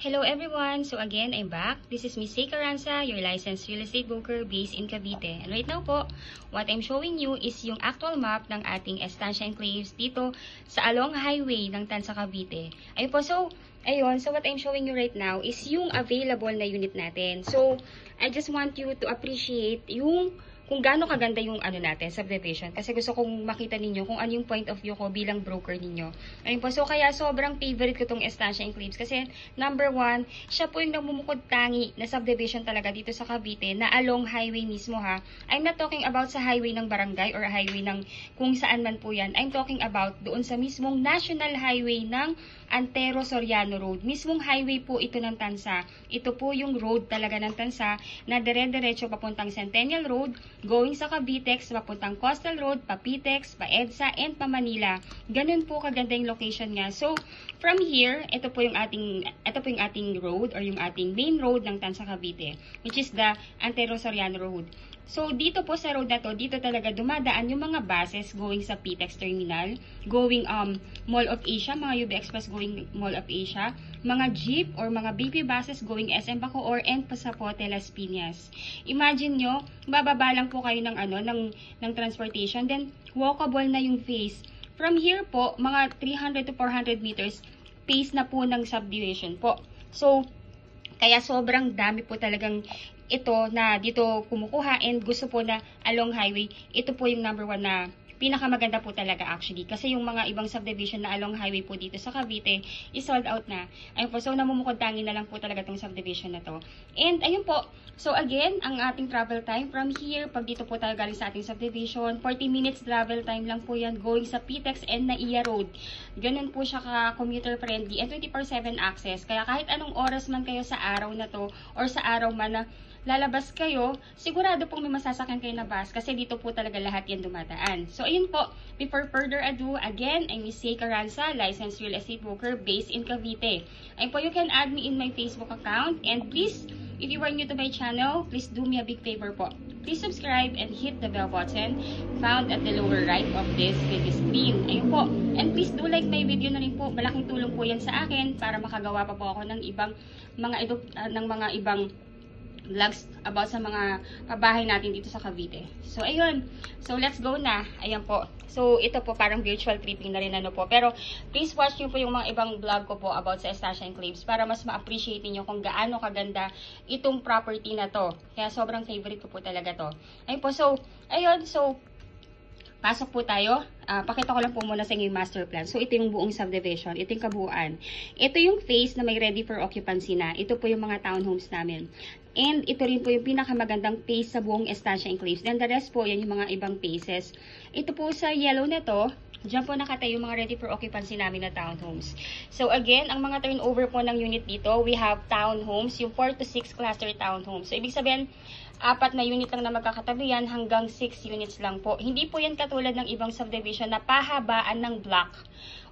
Hello everyone! So again, I'm back. This is Miss Seika Ranza, your licensed real estate broker based in Cavite. And right now po, what I'm showing you is yung actual map ng ating Estancia Enclaves dito sa along highway ng Tansa Cavite. Ayun po, so what I'm showing you right now is yung available na unit natin. So, I just want you to appreciate yung kung gaano kaganda yung natin, subdivision. Kasi gusto kong makita ninyo kung ano yung point of view ko bilang broker ninyo. Ayun po, so kaya sobrang favorite ko tong Estancia Enclaves. Kasi number one, siya po yung namumukod tangi na subdivision talaga dito sa Cavite na along highway mismo ha. I'm not talking about sa highway ng barangay or highway ng kung saan man po yan. I'm talking about doon sa mismong national highway ng Antero Soriano Road. Mismong highway po ito ng Tansa. Ito po yung road talaga ng Tansa na dire-diretso papuntang Centennial Road, going sa Cavitex, papuntang Coastal Road, pa Pitex, pa EDSA, and pa Manila. Ganun po kaganda yung location niya. So, from here, ito po yung ating road or yung ating main road ng Tansa Cavite, which is the Antero Soriano Road. So, dito po sa road na to, dito talaga dumadaan yung mga buses going sa Pitex Terminal, going Mall of Asia, mga UB Express going Mall of Asia, mga jeep or mga BP buses going SM Bacoor and Pasapote Las Piñas. Imagine nyo, bababa lang po kayo ng ng transportation, then walkable na yung phase. From here po, mga 300 to 400 meters, phase na po ng subdivision po. So, kaya sobrang dami po talagang ito na dito kumukuha and gusto po na along highway. Ito po yung number one na pinakamaganda po talaga actually. Kasi yung mga ibang subdivision na along highway po dito sa Cavite is sold out na. Ayun po, so namumukod tangi na lang po talaga tong subdivision na to. And ayun po, so again, ang ating travel time from here, pag dito po tayo galing sa ating subdivision, 40 minutes travel time lang po yan going sa Pitex and Naiya Road. Ganun po siya ka-commuter friendly and 24/7 access. Kaya kahit anong oras man kayo sa araw na to or sa araw man na lalabas kayo, sigurado pong may masasakyan kayo na bus kasi dito po talaga lahat yan dumadaan. So, ayun po. Before further ado, again, I'm Miss Seika Ranza, licensed real estate broker based in Cavite. Ayun po, you can add me in my Facebook account and please, if you are new to my channel, please do me a big favor po. Please subscribe and hit the bell button found at the lower right of this video screen. Ayun po. And please do like my video na rin po. Malaking tulong po yan sa akin para makagawa pa po ako ng ibang vlogs about sa mga pabahay natin dito sa Cavite. So, ayun. So, let's go na. Ayan po. So, ito po parang virtual tripping na rin po. Pero, please watch nyo po yung mga ibang vlog ko po about sa Estancia Enclaves para mas ma-appreciate niyo kung gaano kaganda itong property na to. Kaya, sobrang favorite ko po talaga to. Ayun po. So, ayun. So, pasok po tayo. Pakita ko lang po muna sa inyo yung master plan. So, ito yung buong subdivision. Ito yung kabuuan. Ito yung phase na may ready for occupancy na. Ito po yung mga townhomes namin. And ito rin po yung pinakamagandang phase sa buong Estancia Enclaves. Then the rest po, yan yung mga ibang phases. Ito po sa yellow na to, diyan po nakatayo yung mga ready for occupancy namin na townhomes. So again, ang mga turnover po ng unit dito, we have townhomes, yung 4 to 6 cluster townhomes. So ibig sabihin, 4 na unit lang na magkakatabi yan hanggang 6 units lang po. Hindi po yan katulad ng ibang subdivision na pahabaan ng block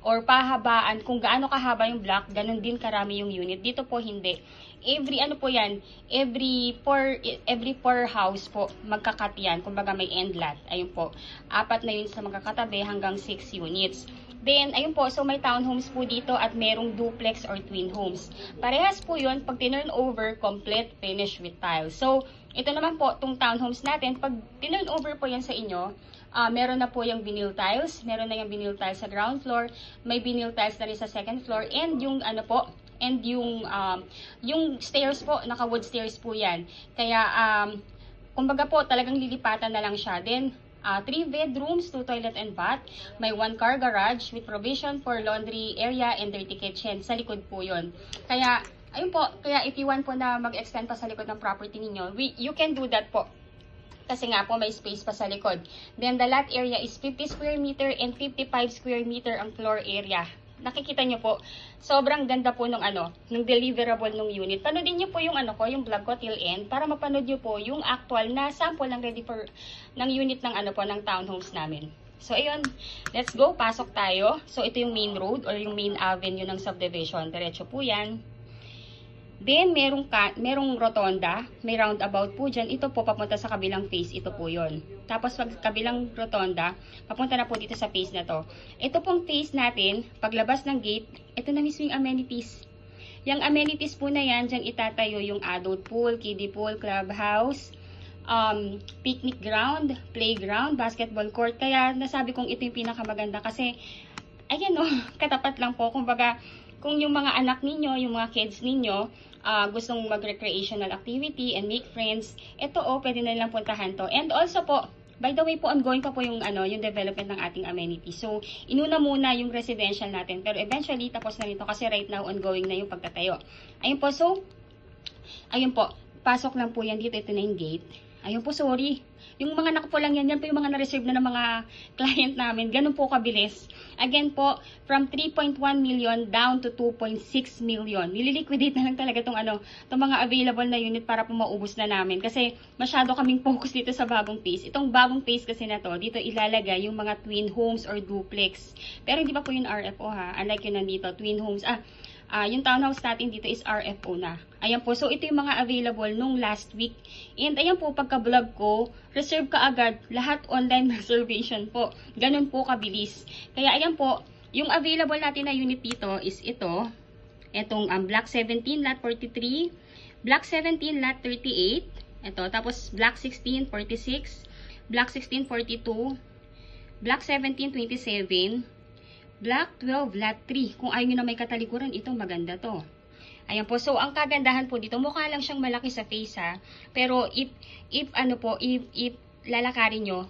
or pahabaan kung gaano kahaba yung block, ganun din karami yung unit. Dito po hindi. Every per house po magkakat yan. Kumbaga may end lot. Ayun po. 4 na units na magkakatabi hanggang 6 units. Then, ayun po, so may townhomes po dito at merong duplex or twin homes. Parehas po yun, pag tinurn over, complete finish with tiles. So, ito naman po, itong townhomes natin, pag tinurn over po yan sa inyo, meron na po yung vinyl tiles, meron na yung vinyl tiles sa ground floor, may vinyl tiles na rin sa second floor, and yung yung stairs po, naka wood stairs po yan. Kaya, kumbaga po, talagang lilipatan na lang siya. Then, 3 bedrooms, 2 toilet and bath. May 1 car garage with provision for laundry area and dirty kitchen. Sa likod po yun. Kaya, ayun po, kaya if you want po na mag-extend pa sa likod ng property ninyo, you can do that po. Kasi nga po may space pa sa likod. Then the lot area is 50 square meter and 55 square meter ang floor area. Nakikita nyo po, sobrang ganda po nung deliverable nung unit. Panoodin nyo po yung yung vlog ko till end para mapanood nyo po yung actual na sample ng ready for ng unit ng ng townhomes namin. So ayun, let's go, pasok tayo. So ito yung main road or yung main avenue ng subdivision. Diretso po yan. Then, merong rotonda, may roundabout po dyan. Ito po, papunta sa kabilang phase. Ito po yon. Tapos, pag kabilang rotonda, papunta na po dito sa phase na to. Ito pong phase natin, paglabas ng gate, ito na mismo yung amenities. yung amenities po na yan, dyan itatayo yung adult pool, kiddie pool, clubhouse, picnic ground, playground, basketball court. Kaya nasabi kong ito yung pinakamaganda kasi, ayan o, katapat lang po. Kumbaga, kung yung mga anak ninyo, yung mga kids ninyo, gustong mag-recreational activity and make friends, ito o, pwede na nilang puntahan to. And also po, by the way po, ongoing pa po yung, yung development ng ating amenities. So, inuna muna yung residential natin. Pero eventually, tapos na nito kasi right now, ongoing na yung pagtatayo. Ayun po, so, ayun po, pasok lang po yan dito. Ito na yung gate. Ayun po, sorry. Yung mga nakapulang yan po yung mga na-reserve na ng mga client namin. Ganun po kabilis. Again po, from 3.1 million down to 2.6 million. Nililiquidate na lang talaga itong mga available na unit para po maubos na namin. Kasi masyado kaming focus dito sa bagong phase. Itong bagong phase kasi na to, dito ilalagay yung mga twin homes or duplex. Pero hindi pa po yung RFO ha. Unlike yun nandito, twin homes. Yung townhouse natin dito is RFO na. Ayan po. So, ito yung mga available nung last week. And ayan po, pagka-vlog ko, reserve ka agad. Lahat online reservation po. Ganun po kabilis. Kaya ayan po, yung available natin na unit dito is ito. Itong Block 17, Lot 43. Block 17, Lot 38. Ito. Tapos, Block 16, 46. Block 16, 42. Block 17, 27. Block 12, Lot 3. Kung ayaw nyo na may katalikuran, itong maganda to. Ayan po. So, ang kagandahan po dito, mukha lang siyang malaki sa face ha. Pero, if lalakarin nyo,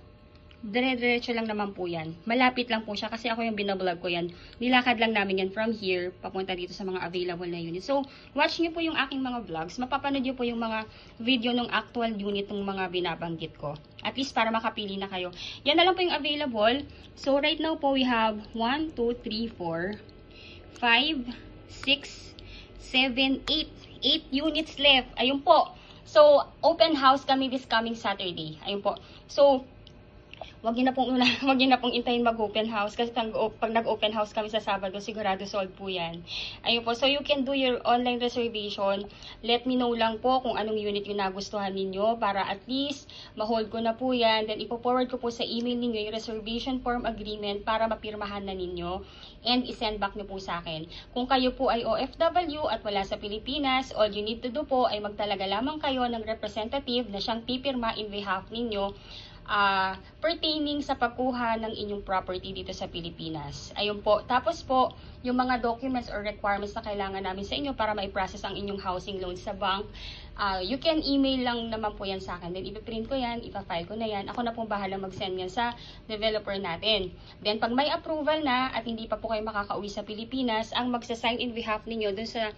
dire-diretso lang naman po yan. Malapit lang po siya kasi ako yung binablog ko yan. Nilakad lang namin yan from here, papunta dito sa mga available na unit. So, watch nyo po yung aking mga vlogs. Mapapanood nyo po yung mga video ng actual unit ng mga binabanggit ko. At least para makapili na kayo. Yan na lang po yung available. So, right now po we have 1, 2, 3, 4, 5, 6, 7, 8. 8 units left. Ayun po. So, open house kami this coming Saturday. Ayun po. So, wag niyo na pong intayin mag-open house kasi pag nag-open house kami sa Sabado, sigurado sold po yan. Ayun po, so you can do your online reservation. Let me know lang po kung anong unit yung nagustuhan ninyo para at least ma-hold ko na po yan. Then ipo-forward ko po sa email ninyo yung reservation form agreement para mapirmahan na ninyo and isend back nyo po sa akin. Kung kayo po ay OFW at wala sa Pilipinas, all you need to do po ay magtalaga lamang kayo ng representative na siyang pipirma in behalf ninyo pertaining sa pagkuha ng inyong property dito sa Pilipinas. Ayun po. Tapos po, yung mga documents or requirements na kailangan namin sa inyo para ma-process ang inyong housing loan sa bank, you can email lang naman po yan sa akin. Then, ipiprint ko yan, ipafile ko na yan. Ako na pong bahala mag-send yan sa developer natin. Then, pag may approval na at hindi pa po kayo makakauwi sa Pilipinas, ang magsasign in behalf ninyo dun sa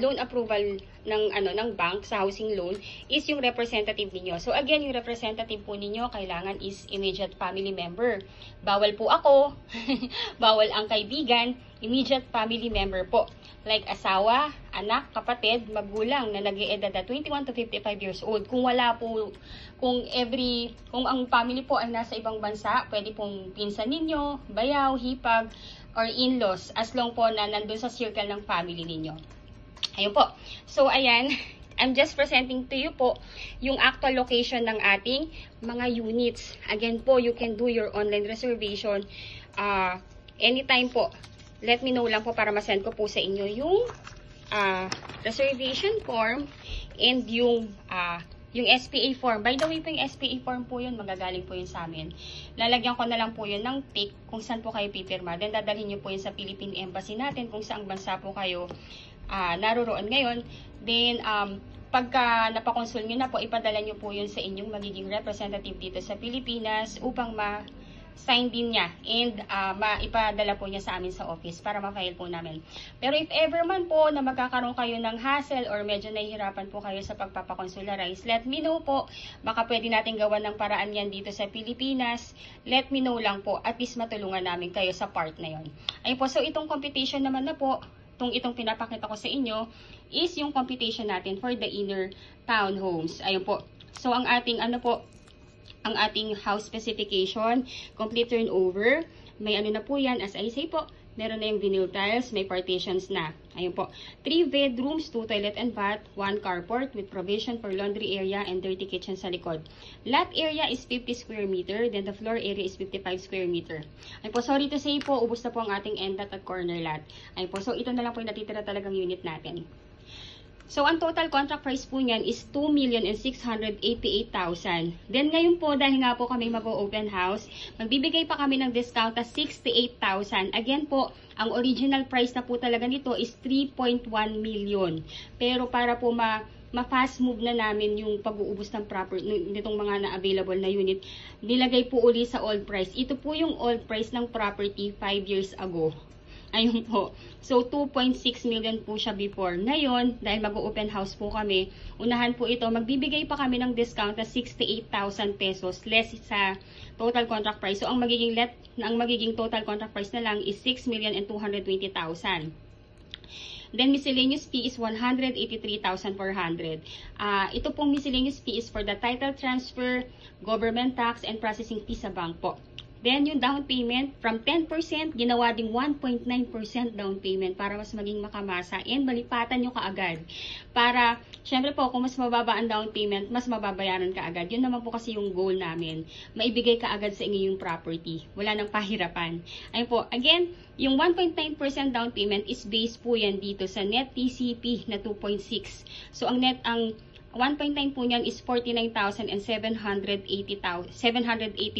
loan approval ng bank sa housing loan is yung representative ninyo. So again, yung representative po ninyo kailangan is immediate family member. Bawal po ako, bawal ang kaibigan, immediate family member po. Like asawa, anak, kapatid, magulang na nag-iedad na 21 to 55 years old. Kung wala po, kung ang family po ay nasa ibang bansa, pwede pong pinsan ninyo, bayaw, hipag, or in-laws as long po na nandun sa circle ng family ninyo. Ayun po. So, ayan. I'm just presenting to you po yung actual location ng ating mga units. Again po, you can do your online reservation anytime po. Let me know lang po para masend ko po sa inyo yung reservation form and yung SPA form. By the way po, yung SPA form po yun, magagaling po yun sa amin. Lalagyan ko na lang po yun ng tick kung saan po kayo pipirma. Then, dadalhin nyo po yun sa Philippine Embassy natin kung saang bansa po kayo naroon ngayon. Then, pagka napakonsul nyo na po, ipadala nyo po yun sa inyong magiging representative dito sa Pilipinas upang ma-sign din niya and ipadala po niya sa amin sa office para ma-file po namin. Pero if ever man po na magkakaroon kayo ng hassle or medyo nahihirapan po kayo sa pagpapakonsularize, let me know po. Baka pwede natin gawan ng paraan yan dito sa Pilipinas. Let me know lang po. At least matulungan namin kayo sa part na yon. Ayun po, so itong computation naman na po, itong pinapakita ko sa inyo is yung computation natin for the inner townhomes. Ayun po. So, ang ating house specification, complete turnover, may na po yan, as I say po, meron na yung vinyl tiles, may partitions na. Ayun po. 3 bedrooms, 2 toilet and bath, 1 carport with provision for laundry area and dirty kitchen sa likod. Lot area is 50 square meter, then the floor area is 55 square meter. Ayun po, sorry to say po, ubos na po ang ating end lot at corner lot. Ayun po, so ito na lang po yung natitira talagang unit natin. So, ang total contract price po niyan is 2,688,000. Then, ngayon po, dahil nga po kami mag-open house, magbibigay pa kami ng discount na 68,000. Again po, ang original price na po talaga nito is 3.1 million. Pero para po ma-fast move na namin yung pag-uubos ng nitong mga na-available na unit, nilagay po uli sa old price. Ito po yung old price ng property 5 years ago. Ayun po. So, 2.6 million po siya before. Ngayon, dahil mag-open house po kami, unahan po ito, magbibigay pa kami ng discount na 68,000 pesos less sa total contract price. So, ang magiging total contract price na lang is 6,220,000. Then, miscellaneous fee is 183,400. Ito pong miscellaneous fee is for the title transfer, government tax, and processing fee sa bank po. Then, yung down payment, from 10%, ginawa ding 1.9% down payment para mas maging makamasa and malipatan nyo kaagad. Para, syempre po, kung mas mababa ang down payment, mas mababayaran ka agad. Yun naman po kasi yung goal namin. Maibigay ka agad sa inyo yung property. Wala nang pahirapan. Ayun po, again, yung 1.9% down payment is based po yan dito sa net TCP na 2.6. So, ang 1.9 po niyan is 49,780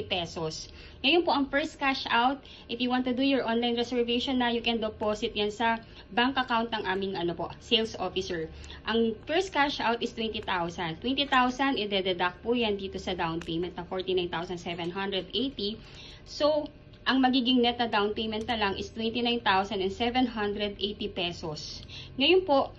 pesos. Ngayon po, ang first cash out, if you want to do your online reservation na, you can deposit yan sa bank account ng aming sales officer. Ang first cash out is 20,000. 20,000, i-deduct po yan dito sa down payment na 49,780. So, ang magiging net na down payment na lang is 29,780 pesos. Ngayon po,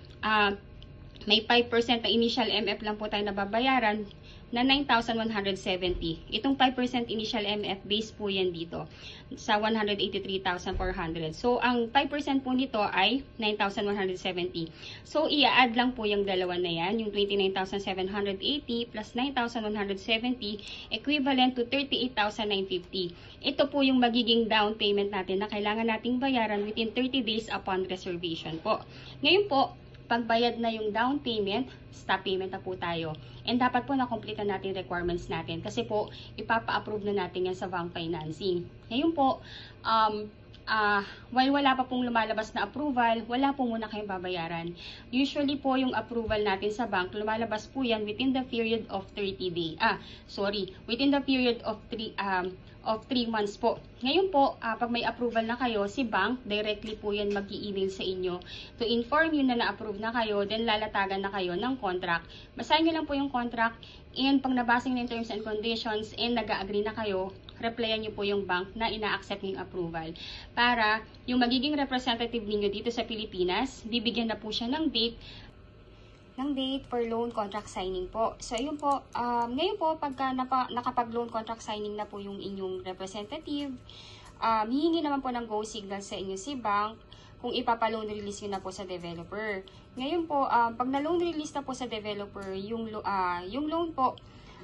may 5% na initial MF lang po tayo nababayaran na 9,170. Itong 5% initial MF base po yan dito sa 183,400. So, ang 5% po nito ay 9,170. So, i-add lang po yung dalawa na yan, yung 29,780 plus 9,170 equivalent to 38,950. Ito po yung magiging down payment natin na kailangan nating bayaran within 30 days upon reservation po. Ngayon po, pagbayad na yung down payment, stop payment na po tayo. And dapat po na-complete na natin requirements natin kasi po, ipapa-approve na natin yan sa bank financing. Ngayon po, while wala pa pong lumalabas na approval, wala po muna kayong babayaran. Usually po yung approval natin sa bank, lumalabas po yan within the period of 30 days. Within the period of 3 months po. Ngayon po, pag may approval na kayo, si bank, directly po yan mag-i-email sa inyo to inform you na na-approve na kayo, then lalatagan na kayo ng contract. Basahin nyo lang po yung contract, and pag nabasing na yung terms and conditions, and nag-agree na kayo, replyan nyo po yung bank na ina-accept yung approval. Para yung magiging representative ninyo dito sa Pilipinas, bibigyan na po siya ng date for loan contract signing po. So, ayun po, ngayon po, pagka nakapag-loan contract signing na po yung inyong representative, hihingi naman po ng go signal sa inyo si bank kung ipapa-loan release yun na po sa developer. Ngayon po, pag na-loan release na po sa developer, yung loan po,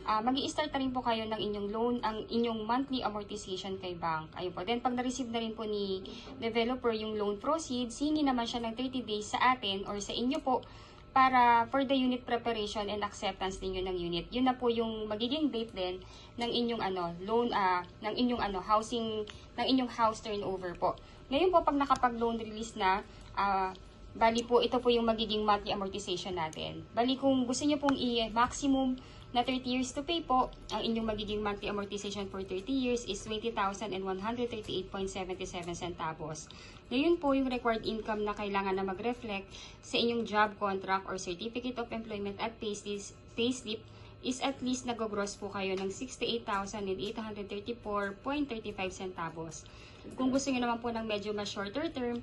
mag-i-start na rin po kayo ng inyong loan, ang inyong monthly amortization kay bank. Ayun po. Then, pag na-receive na rin po ni developer yung loan proceeds, hihingi naman siya ng 30 days sa atin or sa inyo po, para for the unit preparation and acceptance ninyo ng unit. Yun na po yung magiging date din ng inyong loan ng inyong house turnover po. Ngayon po, pag nakapag-loan release na, bali po ito po yung magiging monthly amortization natin. Bali kung gusto niyo pong i-maximum na 30 years to pay po, ang inyong magiging monthly amortization for 30 years is 20,138.77 centavos. Ngayon po yung required income na kailangan na mag-reflect sa inyong job contract or certificate of employment at payslip is at least nag-gross po kayo ng 68,834.35 centavos. Kung gusto niyo naman po ng medyo mas shorter term,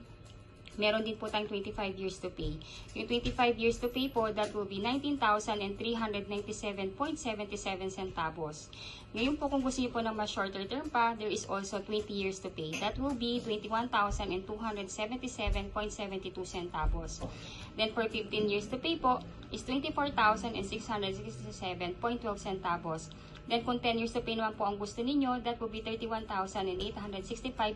meron din po tayong 25 years to pay. Yung 25 years to pay po, that will be 19,397.77 centavos. Ngayon po, kung gusto niyo po ng mas shorter term pa, there is also 20 years to pay. That will be 21,277.72 centavos. Then for 15 years to pay po, is 24,667.12 centavos. Then kung 10 years to pay naman po ang gusto ninyo, that will be 31,865.81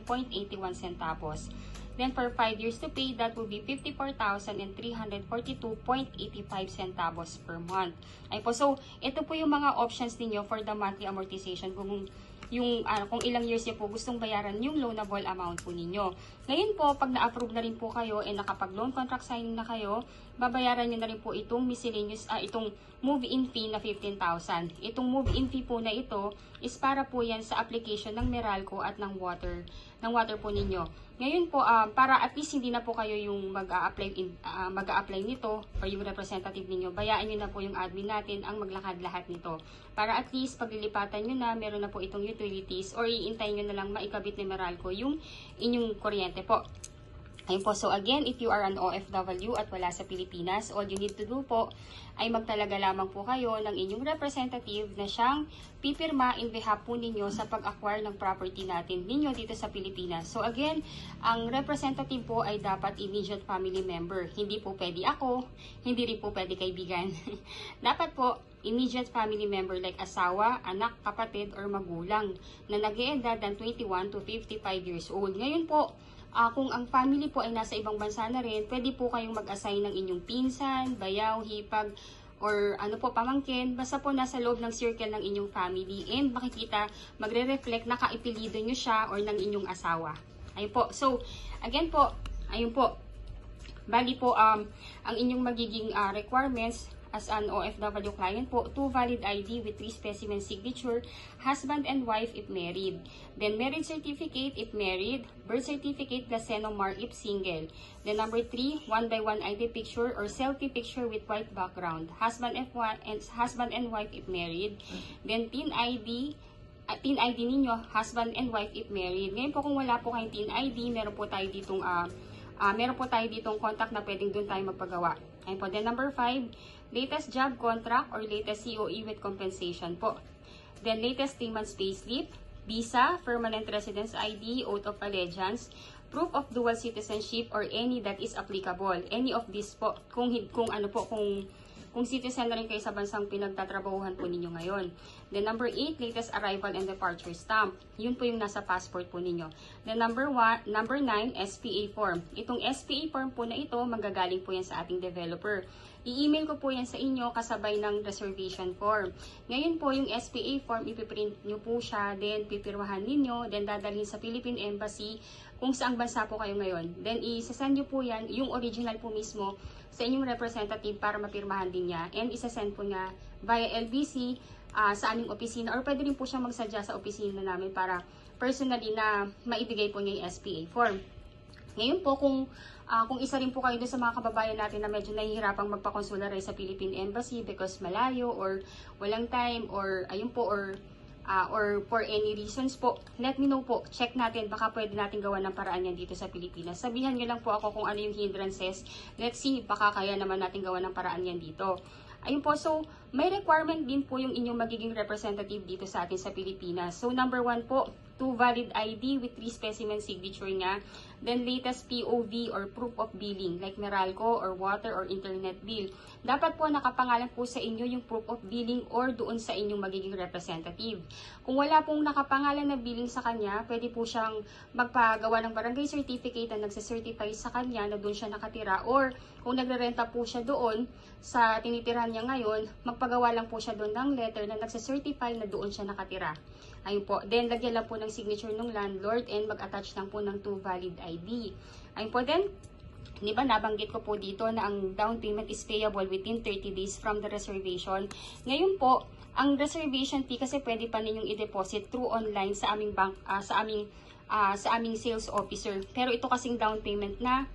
centavos. Then for 5 years to pay, that will be 54,342.85 centavos per month. Ay po, so ito po yung mga options ninyo for the monthly amortization kung kung ilang years niyo po gustong bayaran yung loanable amount po ninyo. Ngayon po, pag na-approve na rin po kayo and nakapag-loan contract signing na kayo, babayaran niyo na rin po itong miscellaneous, itong move-in fee na 15,000. Itong move-in fee po na ito is para po yan sa application ng Meralco at ng water po ninyo. Ngayon po, para at least hindi na po kayo yung mag-a-apply nito or yung representative ninyo, bayaan nyo na po yung admin natin ang maglakad lahat nito. Para at least paglilipatan nyo na, meron na po itong utilities or iintay nyo na lang maikabit ni Meralco yung inyong kuryente po. Ayun po, so again, if you are an OFW at wala sa Pilipinas, all you need to do po ay magtalaga lamang po kayo ng inyong representative na siyang pipirma in behalf po ninyo sa pag-acquire ng property natin ninyo dito sa Pilipinas. So again, ang representative po ay dapat immediate family member. Hindi po pwede ako, hindi rin po pwede kaibigan. Dapat po immediate family member like asawa, anak, kapatid, or magulang na nag-eedad ng 21 to 55 years old. Ngayon po, kung ang family po ay nasa ibang bansa na rin, pwede po kayong mag-assign ng inyong pinsan, bayaw, hipag, or ano po, pamangkin. Basta po nasa loob ng circle ng inyong family and makikita, magre-reflect na kaipilido nyo siya or ng inyong asawa. Ayun po. So, again po, ayun po. Bali po, ang inyong magiging requirements as an OFW client po, 2 valid ID with 3 specimen signature, husband and wife if married. Then marriage certificate if married, birth certificate plus Senomar if single. Then number 3, 1x1 ID picture or selfie picture with white background, husband and wife if married. Then TIN ID ninyo, husband and wife if married. Ngayon po kung wala po kayong TIN ID, meron po tayo ditong contact na pwedeng doon tayo magpagawa. Ayun po. Then number 5, latest job contract or latest COE with compensation po. Then latest 3 months payslip, visa, permanent residence ID, oath of allegiance, proof of dual citizenship or any that is applicable. Any of this po. Kung citizen na rin kayo sa bansang pinagtatrabahuhan po ninyo ngayon. Then number 8, latest arrival and departure stamp. Yun po yung nasa passport po ninyo. Then number 9, SPA form. Itong SPA form po na ito, manggagaling po yan sa ating developer. I-email ko po yan sa inyo kasabay ng reservation form. Ngayon po yung SPA form, ipiprint nyo po siya, then pipirmahan ninyo, then dadalhin sa Philippine Embassy kung saang bansa po kayo ngayon. Then isasend nyo po yan, yung original po mismo, sa inyong representative para mapirmahan din niya. And isasend po niya via LBC sa aming opisina or pwede rin po siya magsadya sa opisina namin para personally na maibigay po niya yung SPA form. Ngayon po kung isa rin po kayo doon sa mga kababayan natin na medyo nahihirapang magpa-consularize sa Philippine Embassy because malayo or walang time or ayun po or for any reasons po, let me know po. Check natin, baka pwede natin gawa ng paraan yan dito sa Pilipinas. Sabihan nyo lang po ako kung ano yung hindrances. Let's see, baka kaya naman natin gawa ng paraan yan dito. Ayun po, so may requirement din po yung inyong magiging representative dito sa atin sa Pilipinas. So number 1 po, 2 valid ID with 3 specimen signature niya. Then latest POV or proof of billing like Meralco or water or internet bill. Dapat po nakapangalan po sa inyo yung proof of billing or doon sa inyong magiging representative. Kung wala pong nakapangalan na billing sa kanya, pwede po siyang magpagawa ng barangay certificate na nagsacertify sa kanya na doon siya nakatira or kung nagre-renta po siya doon sa tinitirahan niya ngayon, magpagawa lang po siya doon ng letter na nagsacertify na doon siya nakatira. Ayun po. Then, lagyan lang po ng signature ng landlord and mag-attach lang po ng 2 valid ID. Ayun po. Then, di ba nabanggit ko po dito na ang down payment is payable within 30 days from the reservation. Ngayon po, ang reservation fee kasi pwede pa ninyong i-deposit through online sa aming bank, sa aming sales officer. Pero ito kasing down payment na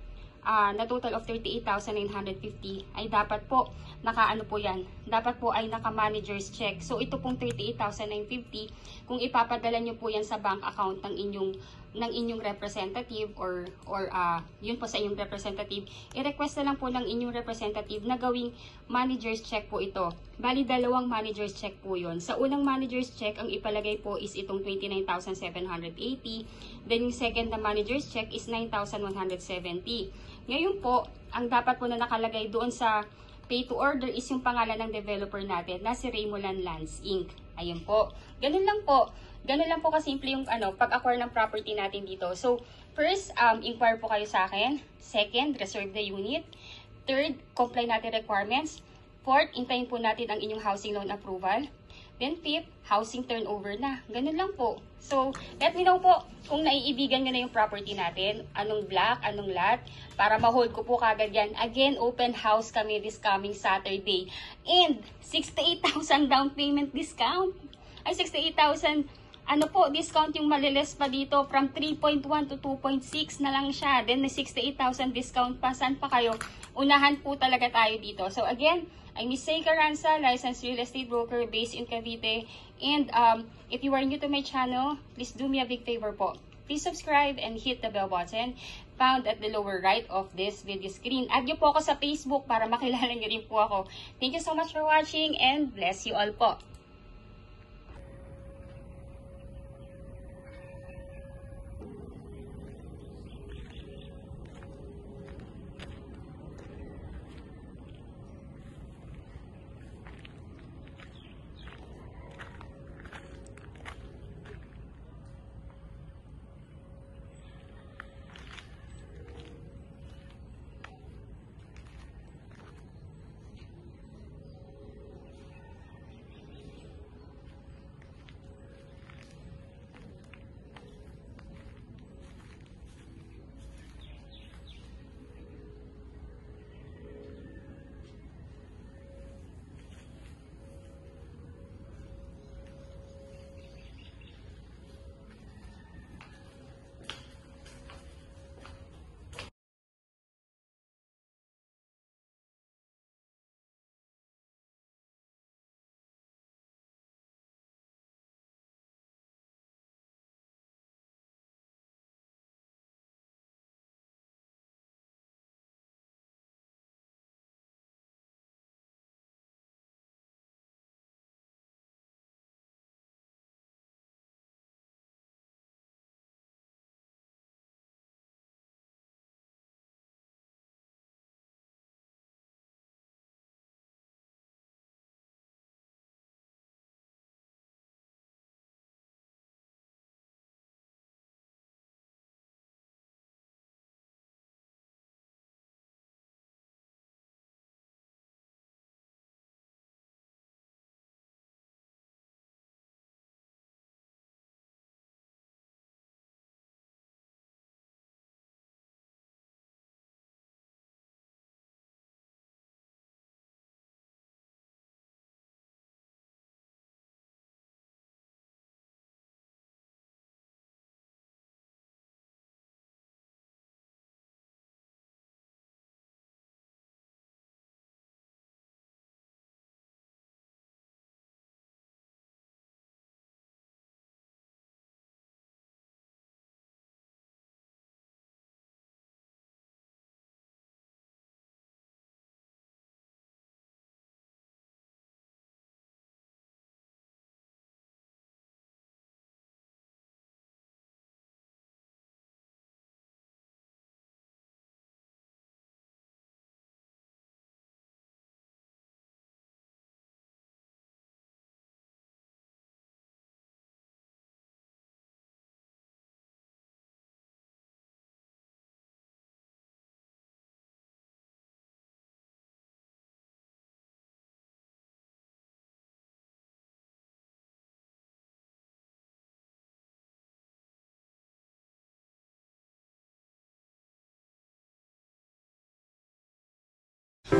total of 38,950 ay dapat po naka-ano po yan. Dapat po ay naka-manager's check. So ito pong 38,950 kung ipapadala nyo po yan sa bank account ng inyong representative or yun po sa inyong representative, i-request na lang po ng inyong representative na gawing manager's check po ito. Bali, 2 manager's check po yun. Sa unang manager's check, ang ipalagay po is itong 29,780. Then yung second na manager's check is 9,170. Ngayon po, ang dapat po na nakalagay doon sa pay to order is yung pangalan ng developer natin na si Raymolan Lands Inc. Ayun po. Ganun lang po. Ganun lang po kasimple yung pag-acquire ng property natin dito. So, first, inquire po kayo sa akin. Second, reserve the unit. Third, comply natin requirements. Fourth, intayin po natin ang inyong housing loan approval. Then fifth, housing turnover na. Ganun lang po. So, let me know po kung naiibigan nyo na yung property natin. Anong block, anong lot. Para ma-hold ko po kagad yan. Again, open house kami this coming Saturday. And 68,000 down payment discount. Ay, 68,000 discount yung maliles pa dito. From 3.1 to 2.6 na lang siya. Then, may 68,000 discount pa. Saan pa kayo? Unahan po talaga tayo dito. So, again, I'm Miss Say Carranza, licensed real estate broker based in Cavite. And if you are new to my channel, please do me a big favor po. Please subscribe and hit the bell button found at the lower right of this video screen. Add nyo po ako sa Facebook para makilala nyo rin po ako. Thank you so much for watching and bless you all po.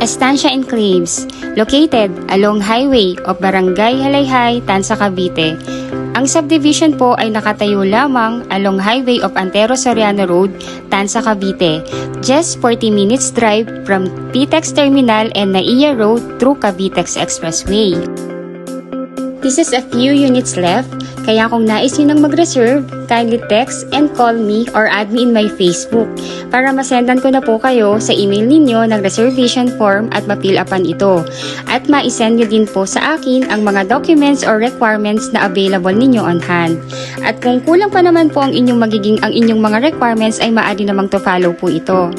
Estancia Enclaves, located along Highway of Barangay Halayhay, Tanza, Cavite. Ang subdivision po ay nakatayo lamang along Highway of Antero Soriano Road, Tanza, Cavite. Just 40 minutes drive from PTEX Terminal and Naiya Road through Cavitex Expressway. This is a few units left, kaya kung nais nyo nang mag-reserve, kindly text and call me or add me in my Facebook para masendan ko na po kayo sa email ninyo ng reservation form at ma-fill upan ito. At ma-send nyo din po sa akin ang mga documents or requirements na available ninyo on hand. At kung kulang pa naman po ang inyong mga requirements ay maaari namang to follow po ito.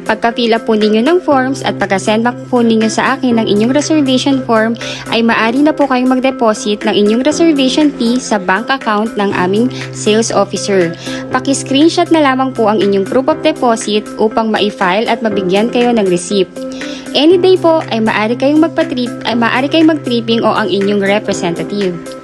Pagka-fill up po ninyo ng forms at pagka-send back po ninyo sa akin ng inyong reservation form ay maaari na po kayong mag-deposit ng inyong reservation fee sa bank account ng aming sales officer. Paki-screenshot na lamang po ang inyong proof of deposit upang ma-file at mabigyan kayo ng receipt. Any day po ay maaari kayong mag-tripping o ang inyong representative.